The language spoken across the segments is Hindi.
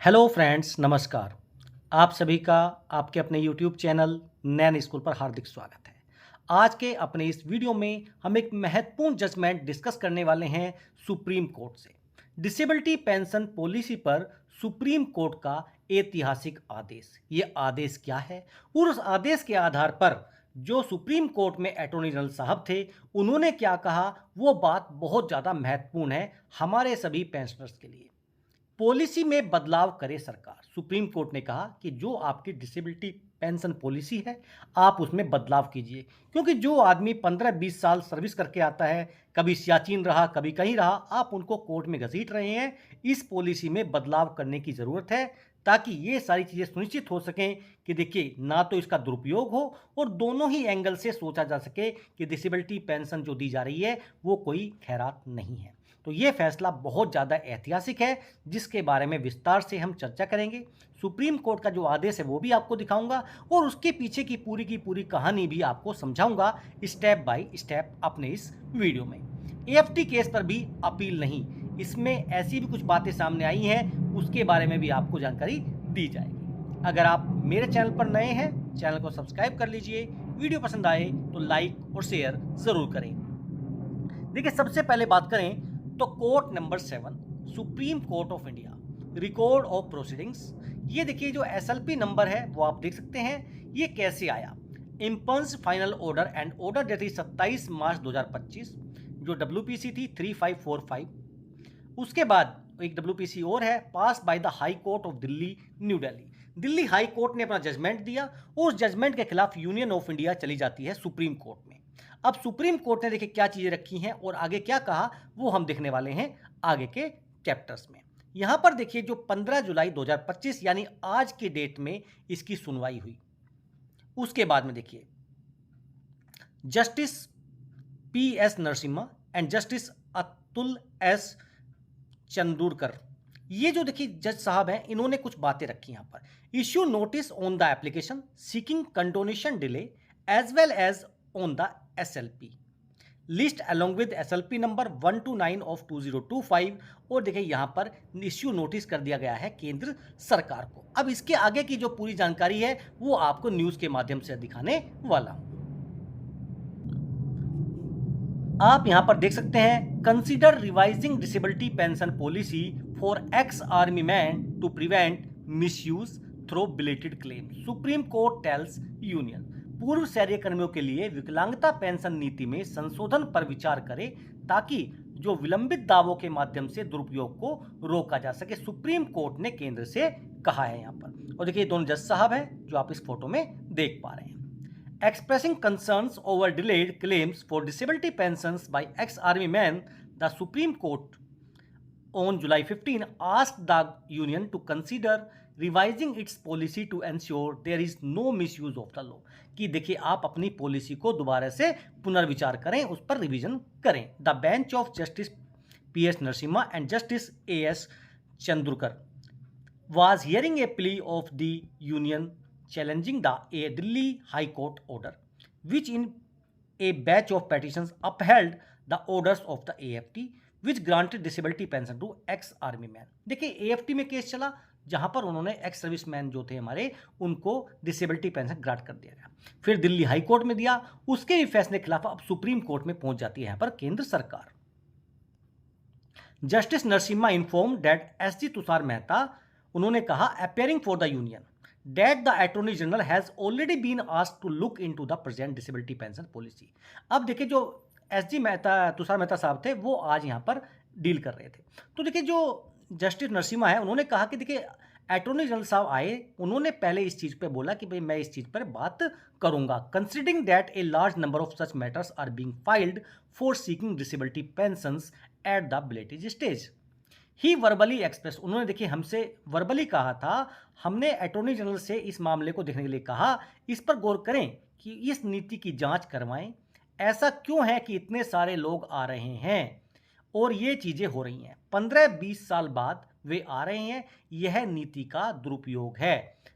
हेलो फ्रेंड्स, नमस्कार। आप सभी का आपके अपने यूट्यूब चैनल नैन स्कूल पर हार्दिक स्वागत है। आज के अपने इस वीडियो में हम एक महत्वपूर्ण जजमेंट डिस्कस करने वाले हैं सुप्रीम कोर्ट से। डिसेबिलिटी पेंशन पॉलिसी पर सुप्रीम कोर्ट का ऐतिहासिक आदेश। ये आदेश क्या है और उस आदेश के आधार पर जो सुप्रीम कोर्ट में अटॉर्नी जनरल साहब थे उन्होंने क्या कहा, वो बात बहुत ज़्यादा महत्वपूर्ण है हमारे सभी पेंशनर्स के लिए। पॉलिसी में बदलाव करे सरकार। सुप्रीम कोर्ट ने कहा कि जो आपकी डिसेबिलिटी पेंशन पॉलिसी है आप उसमें बदलाव कीजिए, क्योंकि जो आदमी 15-20 साल सर्विस करके आता है, कभी सियाचिन रहा कभी कहीं रहा, आप उनको कोर्ट में घसीट रहे हैं। इस पॉलिसी में बदलाव करने की ज़रूरत है ताकि ये सारी चीज़ें सुनिश्चित हो सकें कि देखिए ना तो इसका दुरुपयोग हो और दोनों ही एंगल से सोचा जा सके कि डिसेबिलिटी पेंशन जो दी जा रही है वो कोई खैरात नहीं है। तो ये फैसला बहुत ज़्यादा ऐतिहासिक है जिसके बारे में विस्तार से हम चर्चा करेंगे। सुप्रीम कोर्ट का जो आदेश है वो भी आपको दिखाऊंगा और उसके पीछे की पूरी कहानी भी आपको समझाऊंगा स्टेप बाय स्टेप अपने इस वीडियो में। एएफटी केस पर भी अपील नहीं, इसमें ऐसी भी कुछ बातें सामने आई हैं उसके बारे में भी आपको जानकारी दी जाएगी। अगर आप मेरे चैनल पर नए हैं, चैनल को सब्सक्राइब कर लीजिए। वीडियो पसंद आए तो लाइक और शेयर ज़रूर करें। देखिए, सबसे पहले बात करें तो court number 7, supreme court of India, record of proceedings. ये देखिए जो एसएलपी नंबर है वो आप देख सकते हैं ये कैसे आया। इम्पल्स final order and order date 27 March 2025, जो डब्ल्यूपीसी थी 3545। उसके बाद एक डब्ल्यूपीसी और है, pass by the high court of Delhi New Delhi. Delhi high court ने अपना जजमेंट दिया और उस जजमेंट के खिलाफ यूनियन ऑफ इंडिया चली जाती है सुप्रीम कोर्ट में। अब सुप्रीम कोर्ट ने देखिए क्या चीज़ें रखी हैं और आगे क्या कहा वो हम देखने वाले हैं आगे के चैप्टर्स में। यहाँ पर देखिए जो 15 जुलाई 2025 यानी आज के डेट में इसकी सुनवाई हुई। उसके बाद में देखिए justice P S Narasimha and justice Atul S Chandurkar, ये जो देखिए जज साहब हैं इन्होंने कुछ बातें रखी यहाँ पर। Issue notice on the application seeking condonation delay as well as on the SLP list along with SLP number 129 of 2025। और देखिए यहाँ पर इश्यू नोटिस कर दिया गया है केंद्र सरकार को। अब इसके आगे की जो पूरी जानकारी है वो आपको न्यूज़ के माध्यम से दिखाने वाला हूँ। आप यहां पर देख सकते हैं, consider revising disability pension policy for ex army man to prevent misuse through belated claim. Supreme court tells union, पूर्व सैन्य कर्मियों के लिए विकलांगता पेंशन नीति में संशोधन पर विचार करें ताकि जो विलंबित दावों के माध्यम से दुरुपयोग को रोका जा सके। सुप्रीम कोर्ट ने केंद्र से कहा है यहाँ पर। और देखिए दोनों जज साहब हैं जो आप इस फोटो में देख पा रहे हैं। Expressing concerns over delayed claims for disability pensions by ex-army men, the Supreme Court on July 15 asked the union to consider revising its policy to ensure there is no misuse of the law। कि देखिए आप अपनी पॉलिसी को दोबारा से पुनर्विचार करें, उस पर रिवीजन करें। The bench of justice P S Narasimha and justice A S Chandurkar was hearing a plea of the union challenging the Delhi High Court order, which in a batch of petitions upheld the orders of the AFT, which granted disability pension to ex-army man। देखिए AFT में केस चला जहां पर उन्होंने एक्स सर्विस मैन जो थे हमारे उनको डिसेबिलिटी पेंशन ग्रांट कर दिया गया। फिर दिल्ली हाई कोर्ट में दिया, उसके भी फैसले के खिलाफ अब सुप्रीम कोर्ट में पहुंच जाती है यहाँ पर केंद्र सरकार। Justice Narasimha inform that S G Tushar Mehta, उन्होंने कहा appearing for the union that the attorney general has already been asked to look into the present disability pension policy. अब देखिए जो एस जी मेहता तुषार मेहता साहब थे वो आज यहाँ पर डील कर रहे थे। तो देखिए जो जस्टिस नरसिम्हा है उन्होंने कहा कि देखिए अटॉर्नी जनरल साहब आए, उन्होंने पहले इस चीज़ पे बोला कि भाई मैं इस चीज़ पर बात करूंगा। Considering that a large number of such matters are being filed for seeking disability pensions at the belated stage, he verbally express, उन्होंने देखिए हमसे वर्बली कहा था, हमने अटॉर्नी जनरल से इस मामले को देखने के लिए कहा, इस पर गौर करें कि इस नीति की जांच करवाएं। ऐसा क्यों है कि इतने सारे लोग आ रहे हैं और ये चीज़ें हो रही हैं, 15-20 साल बाद वे आ रहे हैं, यह नीति का दुरुपयोग है।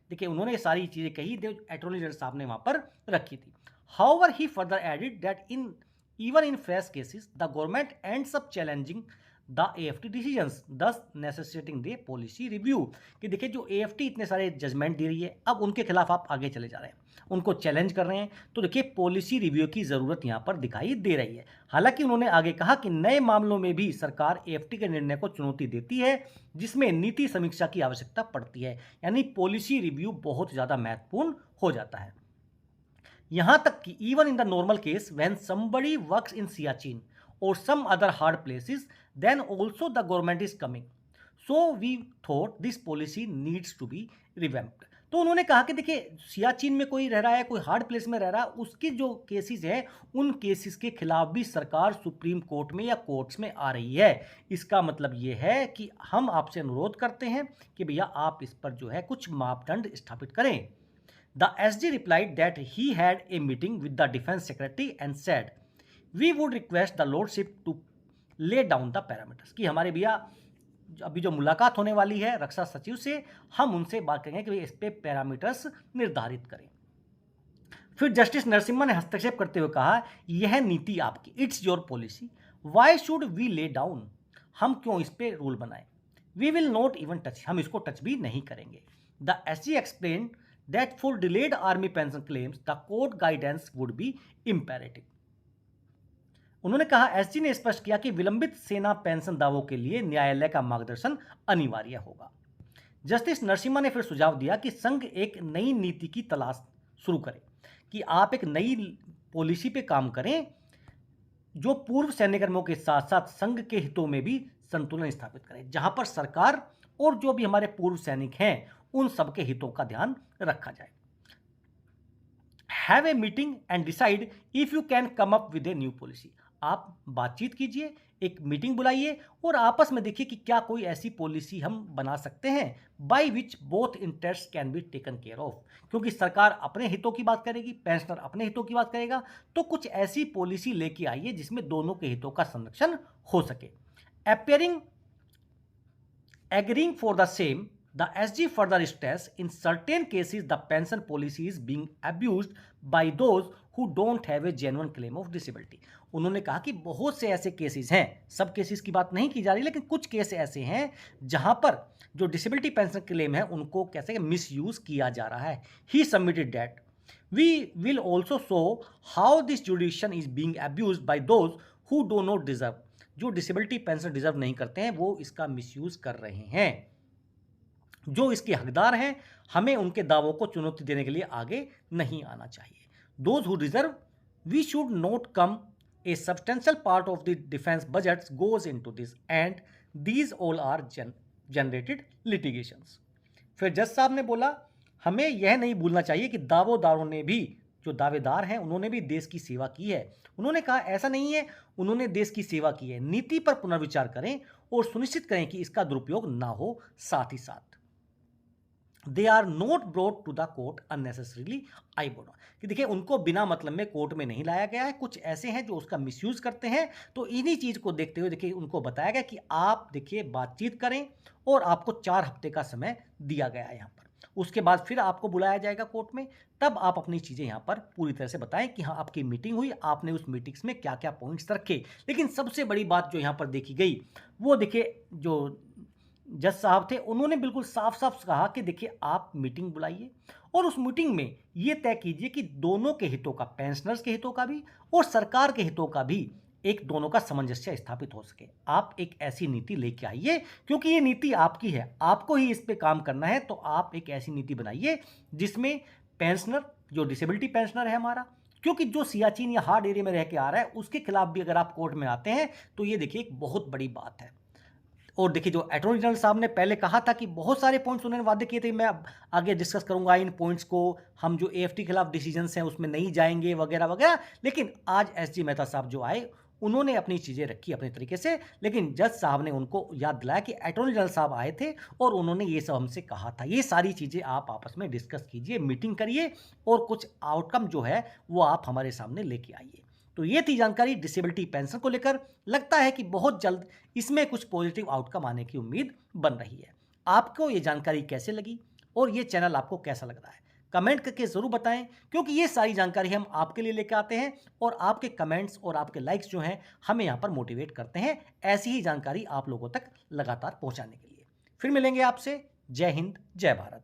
देखिए उन्होंने ये सारी चीज़ें कही जो अटॉर्नी जनरल साहब ने वहाँ पर रखी थी। However he further added that in even in fresh cases the government ends up challenging the AFT decisions दस नेसेसिटेटिंग द पॉलिसी रिव्यू। कि देखिए जो AFT इतने सारे जजमेंट दे रही है, अब उनके खिलाफ आप आगे चले जा रहे हैं, उनको चैलेंज कर रहे हैं, तो देखिए पॉलिसी रिव्यू की ज़रूरत यहाँ पर दिखाई दे रही है। हालांकि उन्होंने आगे कहा कि नए मामलों में भी सरकार AFT के निर्णय को चुनौती देती है, जिसमें नीति समीक्षा की आवश्यकता पड़ती है, यानी पॉलिसी रिव्यू बहुत ज़्यादा महत्वपूर्ण हो जाता है। यहाँ तक कि even in the normal case when somebody works in Siachen or some other hard places, then also the government is coming, so we thought this policy needs to be revamped. तो उन्होंने कहा कि देखिए सियाचिन में कोई रह रहा है, कोई हार्ड प्लेस में रह रहा है, उसके जो केसेस हैं उन केसेस के खिलाफ भी सरकार सुप्रीम कोर्ट में या कोर्ट्स में आ रही है। इसका मतलब ये है कि हम आपसे अनुरोध करते हैं कि भैया आप इस पर जो है कुछ मापदंड स्थापित करें। The SG replied that he had a meeting with the defense secretary and said, "We would request the lordship to lay down the parameters." कि हमारे भैया अभी जो मुलाकात होने वाली है रक्षा सचिव से, हम उनसे बात करेंगे कि इस पे पैरामीटर्स निर्धारित करें। फिर जस्टिस नरसिम्हा ने हस्तक्षेप करते हुए कहा, यह नीति आपकी, it's your policy, why should we lay down, हम क्यों इस पे रूल बनाएं, we will not even touch, हम इसको टच भी नहीं करेंगे। The SG explain that for delayed army pension claims the court guidance would be imperative। उन्होंने कहा, SG ने स्पष्ट किया कि विलंबित सेना पेंशन दावों के लिए न्यायालय का मार्गदर्शन अनिवार्य होगा। जस्टिस नरसिम्हा ने फिर सुझाव दिया कि संघ एक नई नीति की तलाश शुरू करे, कि आप एक नई पॉलिसी पे काम करें जो पूर्व सैन्यकर्मियों के साथ साथ संघ के हितों में भी संतुलन स्थापित करे, जहां पर सरकार और जो भी हमारे पूर्व सैनिक हैं उन सबके हितों का ध्यान रखा जाए। Have a meeting and decide if you can come up with a new policy. आप बातचीत कीजिए, एक मीटिंग बुलाइए और आपस में देखिए कि क्या कोई ऐसी पॉलिसी हम बना सकते हैं by which both interest can be taken care of. क्योंकि सरकार अपने हितों की बात करेगी, पेंशनर अपने हितों की बात करेगा, तो कुछ ऐसी पॉलिसी लेके आइए जिसमें दोनों के हितों का संरक्षण हो सके। Appearing agreeing for the same, the SG further stressed in certain cases the pension policy is being abused by those who don't have a genuine claim of disability। उन्होंने कहा कि बहुत से ऐसे केसेस हैं, सब केसेस की बात नहीं की जा रही, लेकिन कुछ केस ऐसे हैं जहां पर जो डिसेबिलिटी पेंशन क्लेम है उनको कैसे मिसयूज किया जा रहा है। He submitted that we will also show how this jurisdiction is being abused by those who do not deserve. जो डिसेबिलिटी पेंशन डिजर्व नहीं करते हैं वो इसका मिसयूज कर रहे हैं, जो इसके हकदार हैं हमें उनके दावों को चुनौती देने के लिए आगे नहीं आना चाहिए। Those who deserve we should not come, a substantial part of the defence budgets goes into this and these all are generated litigations. फिर जज साहब ने बोला, हमें यह नहीं भूलना चाहिए कि दावोदारों ने भी, जो दावेदार हैं उन्होंने भी देश की सेवा की है। उन्होंने कहा ऐसा नहीं है, उन्होंने देश की सेवा की है। नीति पर पुनर्विचार करें और सुनिश्चित करें कि इसका दुरुपयोग ना हो। साथ ही साथ they are not brought to the court unnecessarily, I बोलो कि देखिए उनको बिना मतलब में कोर्ट में नहीं लाया गया है। कुछ ऐसे हैं जो उसका मिसयूज करते हैं, तो इन्हीं चीज़ को देखते हुए देखिए उनको बताया गया कि आप देखिए बातचीत करें और आपको 4 हफ्ते का समय दिया गया है यहाँ पर। उसके बाद फिर आपको बुलाया जाएगा कोर्ट में, तब आप अपनी चीज़ें यहाँ पर पूरी तरह से बताएं कि हाँ आपकी मीटिंग हुई, आपने उस मीटिंग्स में क्या क्या पॉइंट्स रखे। लेकिन सबसे बड़ी बात जो यहाँ पर देखी गई वो देखिए जो जज साहब थे उन्होंने बिल्कुल साफ साफ कहा कि देखिए आप मीटिंग बुलाइए और उस मीटिंग में ये तय कीजिए कि दोनों के हितों का, पेंशनर्स के हितों का भी और सरकार के हितों का भी, एक दोनों का सामंजस्य स्थापित हो सके। आप एक ऐसी नीति लेके आइए, क्योंकि ये नीति आपकी है, आपको ही इस पे काम करना है। तो आप एक ऐसी नीति बनाइए जिसमें पेंशनर, जो डिसेबिलिटी पेंशनर है हमारा, क्योंकि जो सियाचिन या हार्ड एरिया में रह के आ रहा है उसके खिलाफ भी अगर आप कोर्ट में आते हैं तो ये देखिए एक बहुत बड़ी बात है। और देखिए जो अटॉर्नी जनरल साहब ने पहले कहा था कि बहुत सारे पॉइंट्स उन्होंने वादे किए थे, मैं अब आगे डिस्कस करूंगा इन पॉइंट्स को, हम जो AFT के खिलाफ डिसीजंस हैं उसमें नहीं जाएंगे वगैरह वगैरह। लेकिन आज SG मेहता साहब जो आए उन्होंने अपनी चीज़ें रखी अपने तरीके से, लेकिन जज साहब ने उनको याद दिलाया कि अटॉर्नी जनरल साहब आए थे और उन्होंने ये सब हमसे कहा था। ये सारी चीज़ें आप आपस में डिस्कस कीजिए, मीटिंग करिए और कुछ आउटकम जो है वो आप हमारे सामने लेके आइए। तो ये थी जानकारी डिसेबिलिटी पेंशन को लेकर। लगता है कि बहुत जल्द इसमें कुछ पॉजिटिव आउटकम आने की उम्मीद बन रही है। आपको ये जानकारी कैसे लगी और ये चैनल आपको कैसा लग रहा है, कमेंट करके ज़रूर बताएं, क्योंकि ये सारी जानकारी हम आपके लिए लेकर आते हैं और आपके कमेंट्स और आपके लाइक्स जो हैं हमें यहाँ पर मोटिवेट करते हैं ऐसी ही जानकारी आप लोगों तक लगातार पहुँचाने के लिए। फिर मिलेंगे आपसे। जय हिंद, जय भारत।